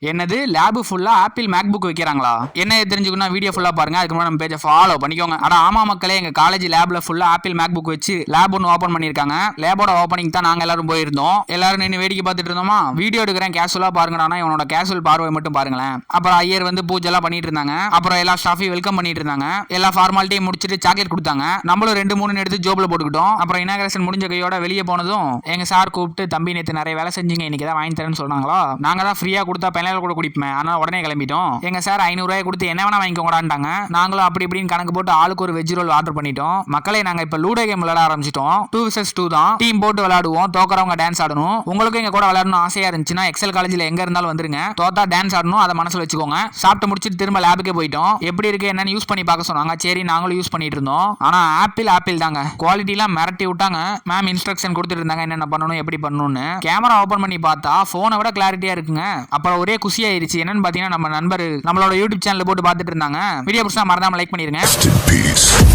என்னது லேப் ஃபுல்லா Apple Mac book வைக்கிறாங்களா? என்ன தெரிஞ்சுக்கணும் வீடியோ ஃபுல்லா பாருங்க. அதுக்கு முன்னாடி நம்ம பேஜை ஃபாலோ பண்ணிக்கோங்க. அட ஆமா மக்களே, எங்க காலேஜ் லேப்ல ஃபுல்லா ஆப்பிள் மேக் புக் வச்சு லேப் ஒன்று ஓப்பன் பண்ணிருக்காங்க. லேபோட ஓப்பனிங் தான் நாங்க எல்லாரும் போயிருந்தோம். எல்லாரும் நின்று வேடிக்கை பார்த்துட்டு இருந்தோமா. வீடியோ எடுக்கிறேன் கேஷுவலா பாருங்கடா. இவனோட கேஷுவல் பார்வை மட்டும் பாருங்களேன். அப்புறம் ஐயர் வந்து பூஜை எல்லாம் பண்ணிட்டு இருந்தாங்க. அப்புறம் எல்லா ஸ்டாஃபையும் வெல்கம் பண்ணிட்டு இருந்தாங்க. எல்லா ஃபார்மாலிட்டியும் முடிச்சுட்டு சாக்லேட் கொடுத்தாங்க. நம்மளும் 2-3 எடுத்து ஜோப்ல போட்டுக்கிட்டோம். அப்புறம் இனாகிரேஷன் முடிஞ்ச கையோட வெளியே போனதும் எங்க சார் கூப்பிட்டு, தம்பி நேற்று நிறைய வேலை செஞ்சீங்க, இன்னைக்கு தான் வாங்கி தரேன்னு சொன்னாங்களா. நாங்க தான் ஃப்ரீயா கொடுத்தா பெனால கூட குடிப்பேன், ஆனா உடனே கிளம்பிட்டோம். எங்க சார் 500 ரூபாய் கொடுத்து என்ன வேணா வாங்கிக்கோங்கடான்ட்டாங்க. நாங்களும் அப்படி இப்படின்னு கணக்கு போட்டு ஆளுக்கு ஒரு வெஜ் ரோல் ஆர்டர் பண்ணிட்டோம். மக்களே, நாங்க இப்ப லூடோ கேம் விளையாட ஆரம்பிச்சிட்டோம். 2vs2 தான். டீம் போட்டு விளையாடுவோம். தோக்கறவங்க டான்ஸ் ஆடணும். உங்களுக்கு எங்க கூட விளையாடணும் ஆசையா இருந்துச்சுன்னா எக்ஸல் காலேஜ்ல எங்க இருந்தாலும் வந்துருங்க. தோத்தா டான்ஸ் ஆடணும், அதை மனசுல வச்சுக்கோங்க. சாப்பிட்டு முடிச்சிட்டு திரும்ப லேபுக்கே போயிட்டோம். எப்படி இருக்கு என்னன்னு யூஸ் பண்ணி பார்க்க சொன்னாங்க. சரி, நாங்களும் யூஸ் பண்ணிட்டு இருந்தோம். ஆனா ஆப்பிள் தாங்க. குவாலிட்டி எல்லாம் மிரட்டி விட்டாங்க. மேம் இன்ஸ்ட்ரக்ஷன் கொடுத்துட்டு இருந்தாங்க என்னென்ன பண்ணணும் எப்படி பண்ணணும்னு. கேமரா ஓபன் பண்ணி பார்த்தா போனை விட கிளாரிட்டியா இருக்குங்க. அப்புறம் ஒரே குசி ஆயிருச்சு. என்னன்னு பாத்தீங்கன்னா, நம்ம நண்பர் நம்மளோட யூடியூப் சேனல் போட்டு பார்த்துட்டு இருந்தாங்க. வீடியோ பிடிச்சா மறக்காம லைக் பண்ணிருங்க.